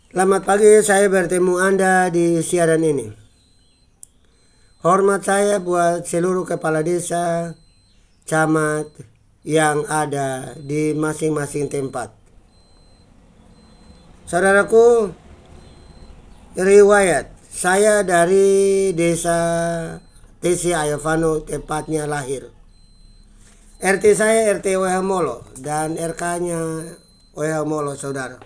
Selamat pagi, saya bertemu Anda di siaran ini. Hormat saya buat seluruh kepala desa, camat yang ada di masing-masing tempat. Saudaraku, riwayat saya dari desa TC Ayovano, tepatnya lahir. RT saya RT Wehamolo dan RK-nya Wehamolo, saudara.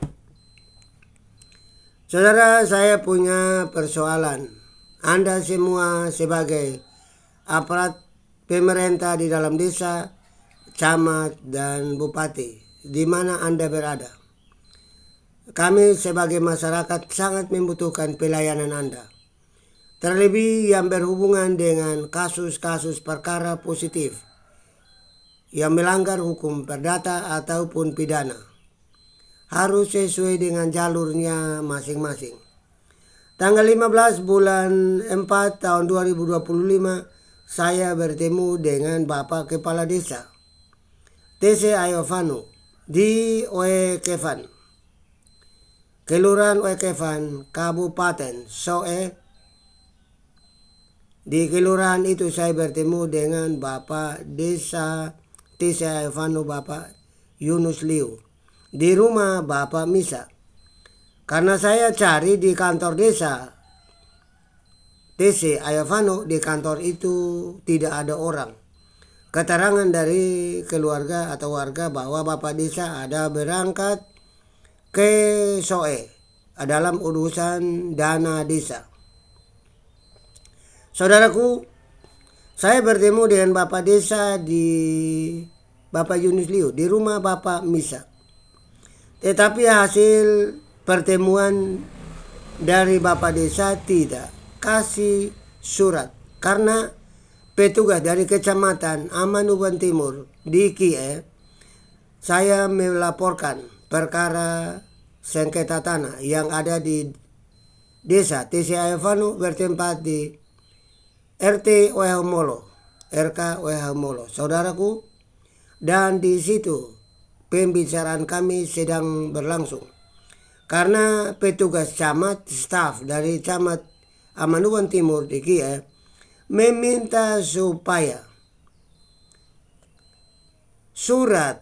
Saudara, saya punya persoalan. Anda semua sebagai aparat pemerintah di dalam desa, camat, dan bupati, di mana Anda berada. Kami sebagai masyarakat sangat membutuhkan pelayanan Anda. Terlebih yang berhubungan dengan kasus-kasus perkara positif yang melanggar hukum perdata ataupun pidana. Harus sesuai dengan jalurnya masing-masing. Tanggal 15 bulan 4 tahun 2025 saya bertemu dengan Bapak Kepala Desa TC Ayovano di Oekevan, Kelurahan Oekevan, Kabupaten Soe. Di kelurahan itu saya bertemu dengan Bapak Desa TC Ayovano, Bapak Yunus Liu, di rumah Bapak Misa. Karena saya cari di kantor desa TC Ayovano, di kantor itu tidak ada orang. Keterangan dari keluarga atau warga bahwa Bapak Desa ada berangkat ke Soe dalam urusan dana desa. Saudaraku, saya bertemu dengan Bapak Desa di Bapak Yunus Liu di rumah Bapak Misa. Tetapi hasil pertemuan dari Bapak Desa tidak kasih surat karena petugas dari Kecamatan Amanuban Timur di Kie, saya melaporkan perkara sengketa tanah yang ada di desa TC Ayovano bertempat di RT Wehamolo, RK Wehamolo, saudaraku. Dan di situ pembicaraan kami sedang berlangsung. Karena petugas camat, staf dari camat Amanuban Timur di Kie meminta supaya surat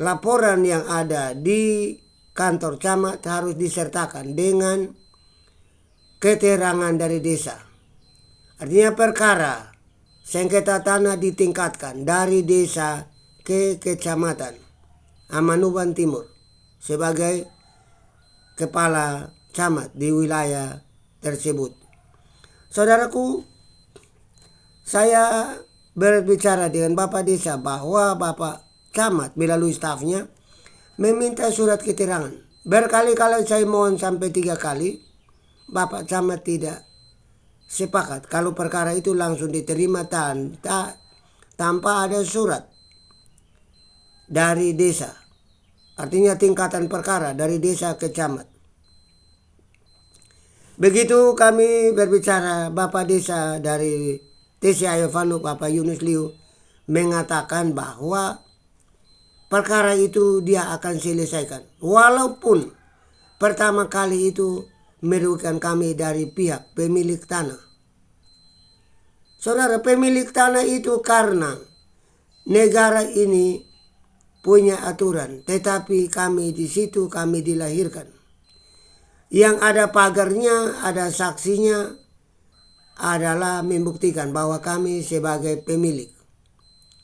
laporan yang ada di kantor camat harus disertakan dengan keterangan dari desa. Artinya perkara sengketa tanah ditingkatkan dari desa ke kecamatan Amanuban Timur sebagai kepala camat di wilayah tersebut. Saudaraku, saya berbicara dengan Bapak Desa bahwa Bapak camat melalui stafnya meminta surat keterangan. Berkali-kali saya mohon sampai 3 kali, Bapak camat tidak sepakat kalau perkara itu langsung diterima tanpa ada surat dari desa. Artinya tingkatan perkara dari desa ke camat. Begitu kami berbicara, Bapak Desa dari TC Ayovano, Bapak Yunus Liu, mengatakan bahwa perkara itu dia akan selesaikan. Walaupun pertama kali itu merugikan kami dari pihak pemilik tanah. Saudara, pemilik tanah itu karena negara ini punya aturan, tetapi kami di situ kami dilahirkan. Yang ada pagarnya, ada saksinya, adalah membuktikan bahwa kami sebagai pemilik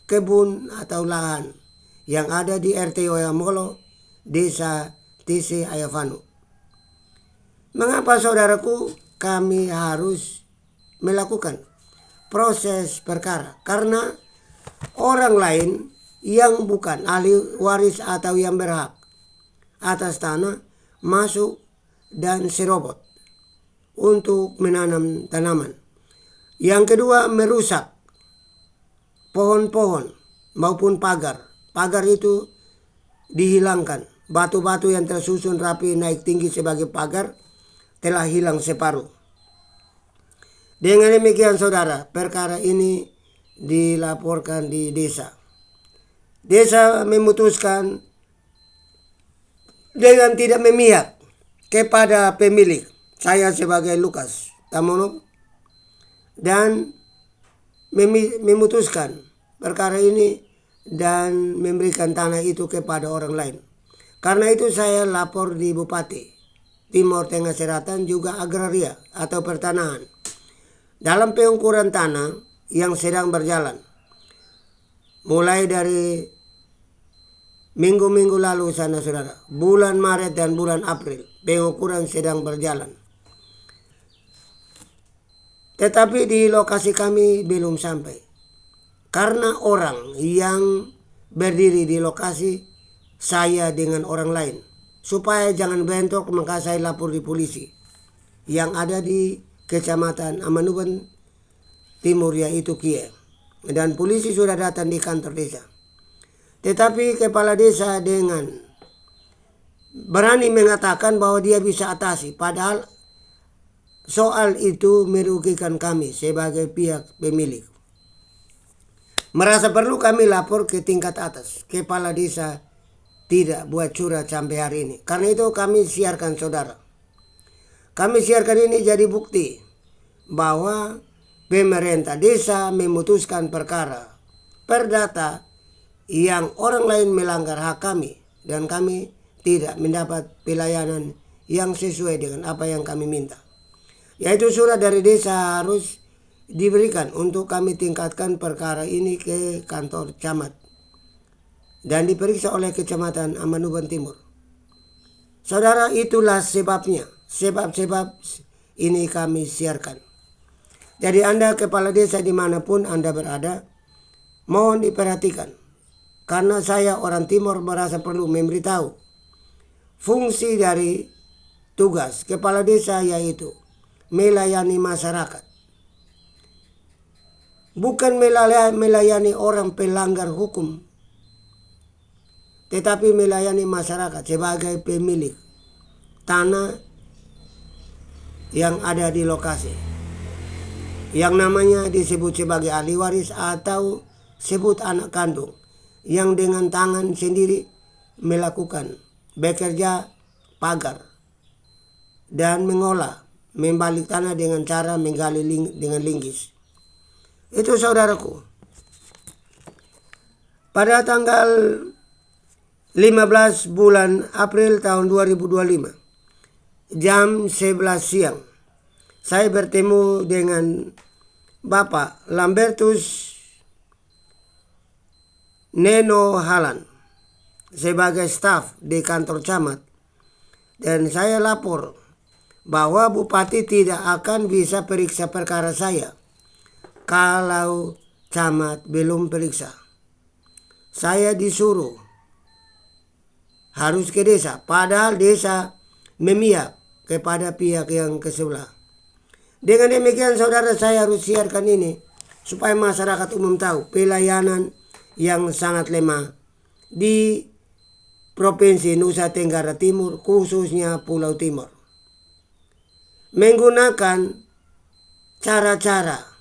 kebun atau lahan yang ada di RT Wehamolo, Desa TC Ayovano. Mengapa saudaraku kami harus melakukan proses perkara? Karena orang lain yang bukan ahli waris atau yang berhak atas tanah masuk dan serobot untuk menanam tanaman. Yang kedua, merusak pohon-pohon maupun pagar. Pagar itu dihilangkan. Batu-batu yang tersusun rapi naik tinggi sebagai pagar telah hilang separuh. Dengan demikian saudara, perkara ini dilaporkan di desa. Desa memutuskan dengan tidak memihak kepada pemilik, saya sebagai Lukas Tamono, dan memutuskan perkara ini dan memberikan tanah itu kepada orang lain. Karena itu saya lapor di Bupati Timur Tengah Selatan, juga agraria atau pertanahan, dalam pengukuran tanah yang sedang berjalan. Mulai dari minggu-minggu lalu sana saudara, bulan Maret dan bulan April, pengukuran sedang berjalan. Tetapi di lokasi kami belum sampai. Karena orang yang berdiri di lokasi, saya dengan orang lain. Supaya jangan bentrok, maka saya lapor di polisi yang ada di Kecamatan Amanuban Timur, yaitu Kie. Dan polisi sudah datang di kantor desa. Tetapi kepala desa dengan berani mengatakan bahwa dia bisa atasi. Padahal soal itu merugikan kami sebagai pihak pemilik. Merasa perlu kami lapor ke tingkat atas. Kepala desa tidak buat surat sampai hari ini. Karena itu kami siarkan saudara. Kami siarkan ini jadi bukti bahwa pemerintah desa memutuskan perkara perdata yang orang lain melanggar hak kami. Dan kami tidak mendapat pelayanan yang sesuai dengan apa yang kami minta. Yaitu surat dari desa harus diberikan untuk kami tingkatkan perkara ini ke kantor camat dan diperiksa oleh Kecamatan Amanuban Timur. Saudara, itulah sebabnya, sebab-sebab ini kami siarkan. Jadi Anda kepala desa dimanapun Anda berada, mohon diperhatikan. Karena saya orang Timur merasa perlu memberitahu fungsi dari tugas kepala desa, yaitu melayani masyarakat. Bukan melayani orang pelanggar hukum, tetapi melayani masyarakat sebagai pemilik tanah yang ada di lokasi, yang namanya disebut sebagai ahli waris atau sebut anak kandung, yang dengan tangan sendiri melakukan bekerja pagar dan mengolah, membalik tanah dengan cara menggali dengan linggis. Itu saudaraku. Pada tanggal 15 bulan April tahun 2025, jam 11 siang, saya bertemu dengan Bapak Lambertus Neno Halan sebagai staf di kantor camat. Dan saya lapor bahwa Bupati tidak akan bisa periksa perkara saya kalau camat belum periksa. Saya disuruh harus ke desa, padahal desa memihak kepada pihak yang ke sebelah. Dengan demikian saudara, saya harus siarkan ini supaya masyarakat umum tahu pelayanan yang sangat lemah di Provinsi Nusa Tenggara Timur, khususnya Pulau Timur. Menggunakan cara-cara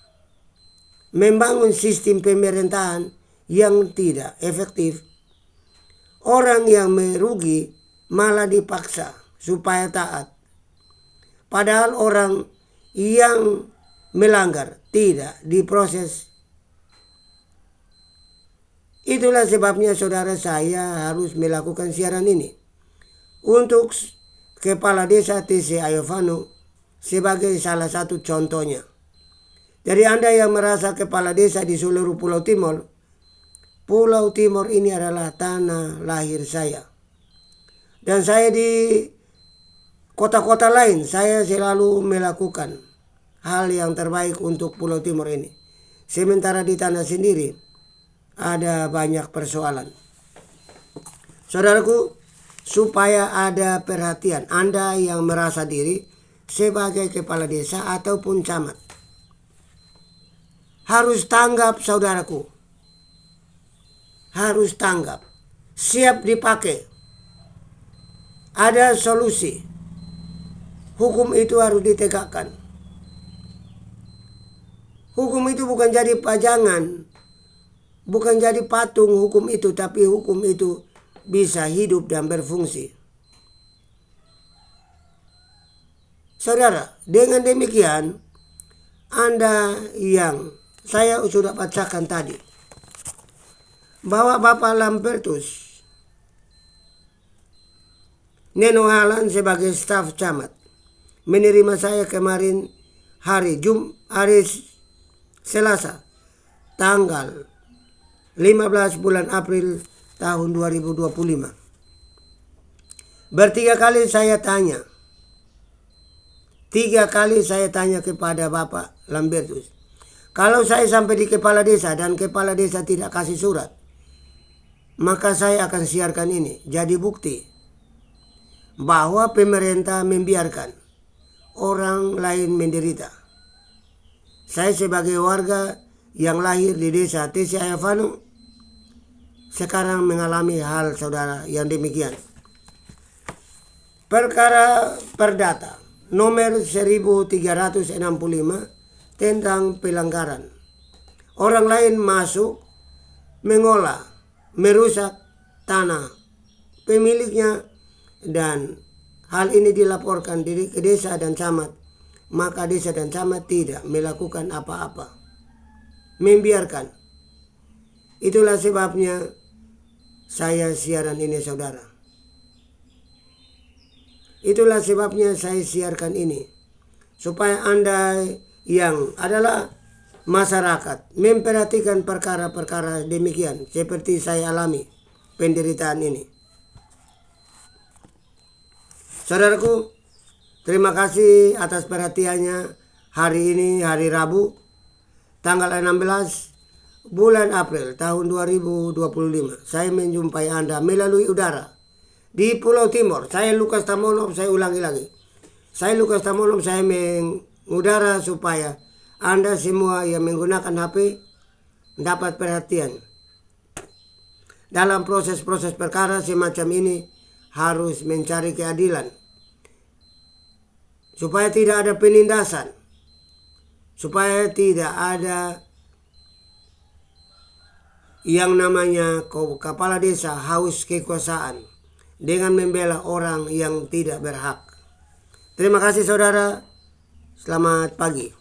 membangun sistem pemerintahan yang tidak efektif, orang yang merugi malah dipaksa supaya taat. Padahal orang yang melanggar tidak diproses. Itulah sebabnya saudara, saya harus melakukan siaran ini untuk Kepala Desa TC Ayovano sebagai salah satu contohnya. Jadi Anda yang merasa kepala desa di seluruh Pulau Timur, Pulau Timur ini adalah tanah lahir saya. Dan saya di kota-kota lain, saya selalu melakukan hal yang terbaik untuk Pulau Timur ini. Sementara di tanah sendiri ada banyak persoalan. Saudaraku, supaya ada perhatian, Anda yang merasa diri sebagai kepala desa ataupun camat harus tanggap saudaraku. Harus tanggap. Siap dipakai. Ada solusi. Hukum itu harus ditegakkan. Hukum itu bukan jadi pajangan. Bukan jadi patung hukum itu, tapi hukum itu bisa hidup dan berfungsi. Saudara, dengan demikian Anda yang saya sudah bacakan tadi, bahwa Bapak Lambertus Neno Halan sebagai staf camat menerima saya kemarin hari Selasa tanggal 15 bulan April tahun 2025. Tiga kali saya tanya kepada Bapak Lambertus, kalau saya sampai di kepala desa dan kepala desa tidak kasih surat, maka saya akan siarkan ini jadi bukti bahwa pemerintah membiarkan orang lain menderita. Saya sebagai warga yang lahir di desa Tesi Ayavanu sekarang mengalami hal saudara yang demikian. Perkara perdata nomor 1365 tentang pelanggaran. Orang lain masuk, mengolah, merusak tanah pemiliknya, dan hal ini dilaporkan ke desa dan camat, maka desa dan camat tidak melakukan apa-apa, membiarkan. Itulah sebabnya saya siaran ini saudara. Itulah sebabnya saya siarkan ini, supaya Anda yang adalah masyarakat memperhatikan perkara-perkara demikian seperti saya alami penderitaan ini. Saudaraku, terima kasih atas perhatiannya hari ini, hari Rabu, tanggal 16 bulan April tahun 2025. Saya menjumpai Anda melalui udara di Pulau Timor. Saya Lukas Tamonov, saya ulangi lagi. Saya Lukas Tamonov, saya mengudara supaya Anda semua yang menggunakan HP dapat perhatian. Dalam proses-proses perkara semacam ini harus mencari keadilan. Supaya tidak ada penindasan. Supaya tidak ada yang namanya kepala desa haus kekuasaan dengan membela orang yang tidak berhak. Terima kasih saudara. Selamat pagi.